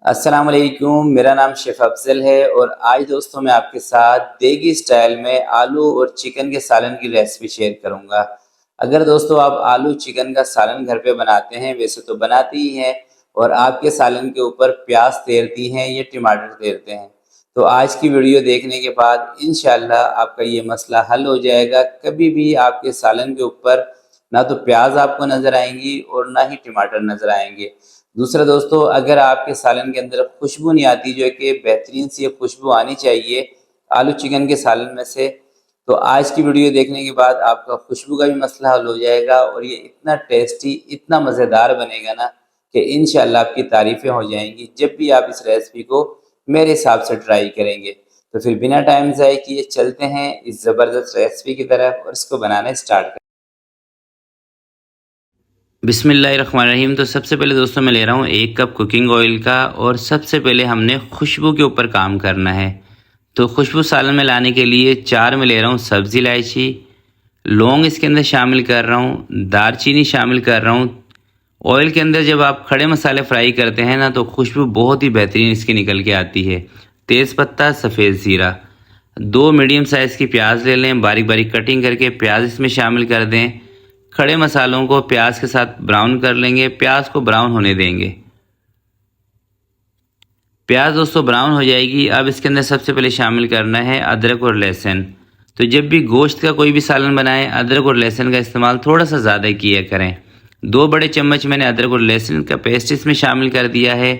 अस्सलाम वालेकुम, मेरा नाम शेफ़ अफ़ज़ल है और आज दोस्तों मैं आपके साथ देगी स्टाइल में आलू और चिकन के सालन की रेसिपी शेयर करूंगा। अगर दोस्तों आप आलू चिकन का सालन घर पे बनाते हैं, वैसे तो बनाती ही हैं और आपके सालन के ऊपर प्याज तैरती हैं या टमाटर तैरते हैं, तो आज की वीडियो देखने के बाद इंशाअल्लाह आपका ये मसला हल हो जाएगा। कभी भी आपके सालन के ऊपर ना तो प्याज आपको नज़र आएंगी और ना ही टमाटर नज़र आएंगे। दूसरा दोस्तों, अगर आपके सालन के अंदर खुशबू नहीं आती, जो कि बेहतरीन सी खुशबू आनी चाहिए आलू चिकन के सालन में से, तो आज की वीडियो देखने के बाद आपका खुशबू का भी मसला हल हो जाएगा और ये इतना टेस्टी, इतना मज़ेदार बनेगा ना कि इंशाअल्लाह आपकी तारीफ़ें हो जाएंगी जब भी आप इस रेसिपी को मेरे हिसाब से ट्राई करेंगे। तो फिर बिना टाइम ज़ाय किए चलते हैं इस ज़बरदस्त रेसिपी की तरफ और इसको बनाना स्टार्ट करें। बिस्मिल्लाहिर्रहमानिर्रहीम। तो सबसे पहले दोस्तों मैं ले रहा हूँ 1 कप कुकिंग ऑयल का और सबसे पहले हमने खुशबू के ऊपर काम करना है। तो खुशबू सालन में लाने के लिए 4 में ले रहा हूँ सब्ज़ी इलायची, लौंग इसके अंदर शामिल कर रहा हूँ, दालचीनी शामिल कर रहा हूँ। ऑयल के अंदर जब आप खड़े मसाले फ्राई करते हैं ना तो खुशबू बहुत ही बेहतरीन इसकी निकल के आती है। तेज़पत्ता, सफ़ेद ज़ीरा, 2 मीडियम साइज़ की प्याज ले लें, बारीक बारीक कटिंग करके प्याज इसमें शामिल कर दें। खड़े मसालों को प्याज के साथ ब्राउन कर लेंगे, प्याज को ब्राउन होने देंगे। प्याज दोस्तों ब्राउन हो जाएगी। अब इसके अंदर सबसे पहले शामिल करना है अदरक और लहसुन। तो जब भी गोश्त का कोई भी सालन बनाएं, अदरक और लहसुन का इस्तेमाल थोड़ा सा ज़्यादा किया करें। 2 बड़े चम्मच मैंने अदरक और लहसुन का पेस्ट इसमें शामिल कर दिया है।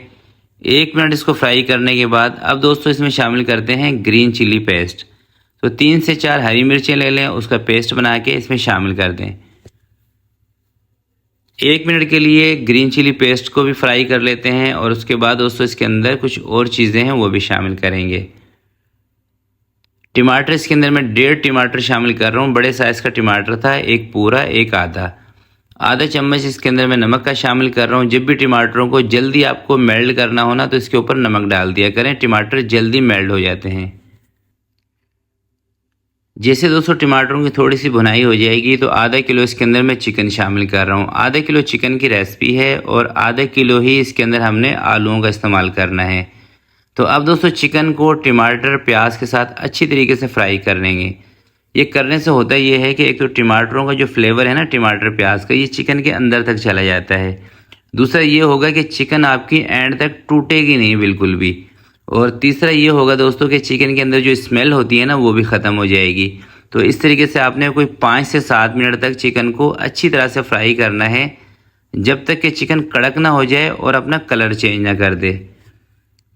1 मिनट इसको फ्राई करने के बाद अब दोस्तों इसमें शामिल करते हैं ग्रीन चिली पेस्ट। तो 3 से 4 हरी मिर्चें ले लें, उसका पेस्ट बना के इसमें शामिल कर दें। 1 मिनट के लिए ग्रीन चिली पेस्ट को भी फ्राई कर लेते हैं और उसके बाद दोस्तों इसके अंदर कुछ और चीज़ें हैं वो भी शामिल करेंगे। टमाटर इसके अंदर मैं 1.5 टमाटर शामिल कर रहा हूँ। बड़े साइज़ का टमाटर था, एक पूरा एक आधा चम्मच इसके अंदर मैं नमक का शामिल कर रहा हूँ। जब भी टमाटरों को जल्दी आपको मेल्ट करना हो ना तो इसके ऊपर नमक डाल दिया करें, टमाटर जल्दी मेल्ट हो जाते हैं। जैसे दोस्तों टमाटरों की थोड़ी सी भुनाई हो जाएगी तो आधा किलो इसके अंदर मैं चिकन शामिल कर रहा हूँ। आधा किलो चिकन की रेसिपी है और आधा किलो ही इसके अंदर हमने आलूओं का इस्तेमाल करना है। तो अब दोस्तों चिकन को टमाटर प्याज के साथ अच्छी तरीके से फ्राई कर लेंगे। ये करने से होता ये है कि एक तो टमाटरों का जो फ्लेवर है ना टमाटर प्याज का, ये चिकन के अंदर तक चला जाता है। दूसरा ये होगा कि चिकन आपकी एंड तक टूटेगी नहीं बिल्कुल भी। और तीसरा ये होगा दोस्तों कि चिकन के अंदर जो स्मेल होती है ना वो भी ख़त्म हो जाएगी। तो इस तरीके से आपने कोई 5 से 7 मिनट तक चिकन को अच्छी तरह से फ्राई करना है, जब तक कि चिकन कड़क ना हो जाए और अपना कलर चेंज ना कर दे।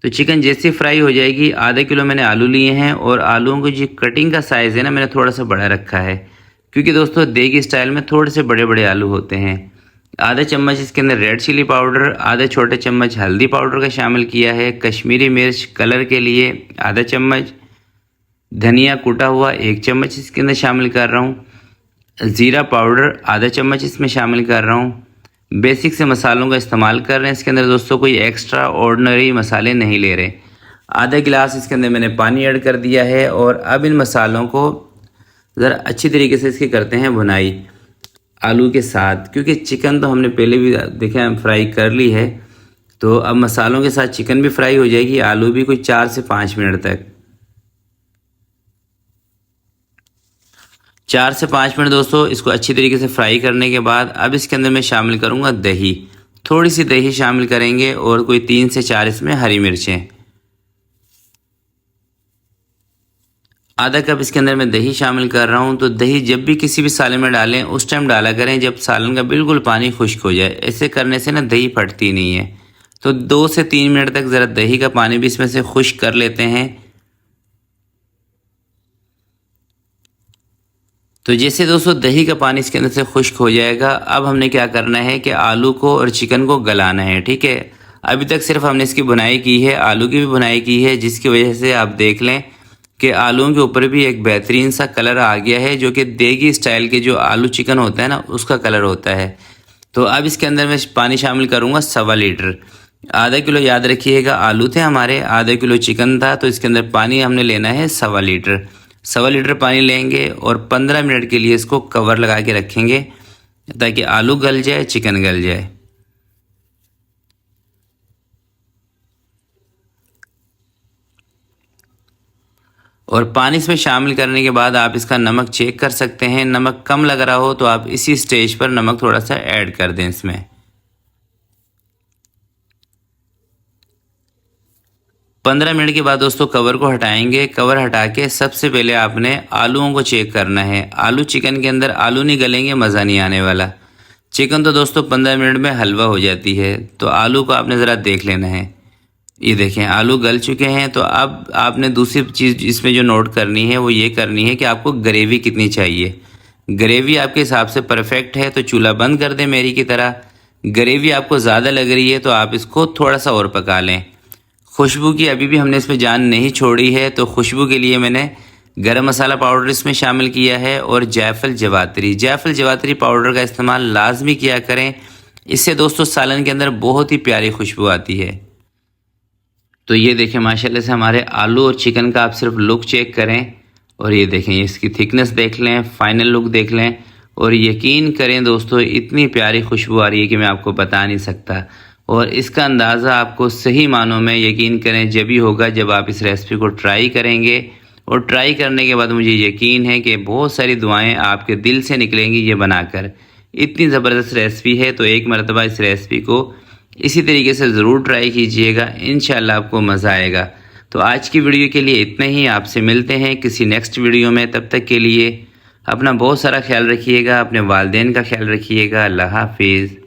तो चिकन जैसे फ्राई हो जाएगी, आधा किलो मैंने आलू लिए हैं और आलूओं की जो कटिंग का साइज़ है ना मैंने थोड़ा सा बड़ा रखा है, क्योंकि दोस्तों देगी स्टाइल में थोड़े से बड़े बड़े आलू होते हैं। आधा चम्मच इसके अंदर रेड चिली पाउडर, आधा छोटे चम्मच हल्दी पाउडर का शामिल किया है। कश्मीरी मिर्च कलर के लिए आधा चम्मच, धनिया कूटा हुआ 1 चम्मच इसके अंदर शामिल कर रहा हूँ। ज़ीरा पाउडर आधा चम्मच इसमें शामिल कर रहा हूँ। बेसिक से मसालों का इस्तेमाल कर रहे हैं इसके अंदर दोस्तों, कोई एक्स्ट्रा ऑर्डिनरी मसाले नहीं ले रहे। आधा गिलास इसके अंदर मैंने पानी ऐड कर दिया है और अब इन मसालों को ज़रा अच्छी तरीके से इसकी करते हैं भुनाई आलू के साथ, क्योंकि चिकन तो हमने पहले भी देखें फ्राई कर ली है। तो अब मसालों के साथ चिकन भी फ्राई हो जाएगी, आलू भी कोई 4 से 5 मिनट तक। 4 से 5 मिनट दोस्तों इसको अच्छी तरीके से फ्राई करने के बाद अब इसके अंदर मैं शामिल करूँगा दही। थोड़ी सी दही शामिल करेंगे और कोई 3 से 4 इसमें हरी मिर्चें। आधा कप इसके अंदर मैं दही शामिल कर रहा हूँ। तो दही जब भी किसी भी सालन में डालें उस टाइम डाला करें जब सालन का बिल्कुल पानी खुश्क हो जाए। ऐसे करने से ना दही फटती नहीं है। तो 2 से 3 मिनट तक ज़रा दही का पानी भी इसमें से खुश्क कर लेते हैं। तो जैसे दोस्तों दही का पानी इसके अंदर से खुश्क हो जाएगा, अब हमने क्या करना है कि आलू को और चिकन को गलाना है। ठीक है, अभी तक सिर्फ हमने इसकी बुनाई की है, आलू की भी बुनाई की है, जिसकी वजह से आप देख लें कि आलूओं के ऊपर भी एक बेहतरीन सा कलर आ गया है, जो कि देगी स्टाइल के जो आलू चिकन होता है ना उसका कलर होता है। तो अब इसके अंदर मैं पानी शामिल करूँगा 1.25 लीटर। आधा किलो याद रखिएगा आलू थे हमारे, आधा किलो चिकन था, तो इसके अंदर पानी हमने लेना है 1.25 लीटर। 1.25 लीटर पानी लेंगे और 15 मिनट के लिए इसको कवर लगा के रखेंगे ताकि आलू गल जाए, चिकन गल जाए। और पानी इसमें शामिल करने के बाद आप इसका नमक चेक कर सकते हैं। नमक कम लग रहा हो तो आप इसी स्टेज पर नमक थोड़ा सा ऐड कर दें इसमें। 15 मिनट के बाद दोस्तों कवर को हटाएंगे। कवर हटा के सबसे पहले आपने आलूओं को चेक करना है। आलू चिकन के अंदर आलू नहीं गलेंगे, मज़ा नहीं आने वाला। चिकन तो दोस्तों 15 मिनट में हलवा हो जाती है, तो आलू को आपने ज़रा देख लेना है। ये देखें आलू गल चुके हैं। तो अब आपने दूसरी चीज़ इसमें जो नोट करनी है वो ये करनी है कि आपको ग्रेवी कितनी चाहिए। ग्रेवी आपके हिसाब से परफेक्ट है तो चूल्हा बंद कर दें मेरी की तरह। ग्रेवी आपको ज़्यादा लग रही है तो आप इसको थोड़ा सा और पका लें। खुशबू की अभी भी हमने इसमें जान नहीं छोड़ी है, तो खुशबू के लिए मैंने गरम मसाला पाउडर इसमें शामिल किया है और जायफल जवातरी पाउडर का इस्तेमाल लाजमी किया करें। इससे दोस्तों सालन के अंदर बहुत ही प्यारी खुशबू आती है। तो ये देखें माशाल्लाह से हमारे आलू और चिकन का आप सिर्फ लुक चेक करें और ये देखें इसकी थिकनेस देख लें, फाइनल लुक देख लें और यकीन करें दोस्तों इतनी प्यारी खुशबू आ रही है कि मैं आपको बता नहीं सकता। और इसका अंदाज़ा आपको सही मानों में यकीन करें जब ही होगा जब आप इस रेसिपी को ट्राई करेंगे। और ट्राई करने के बाद मुझे यकीन है कि बहुत सारी दुआएं आपके दिल से निकलेंगी ये बनाकर। इतनी ज़बरदस्त रेसिपी है, तो एक मरतबा इस रेसिपी को इसी तरीके से ज़रूर ट्राई कीजिएगा, इंशाल्लाह आपको मज़ा आएगा। तो आज की वीडियो के लिए इतना ही। आपसे मिलते हैं किसी नेक्स्ट वीडियो में। तब तक के लिए अपना बहुत सारा ख्याल रखिएगा, अपने वालिदैन का ख्याल रखिएगा। अल्लाह हाफिज़।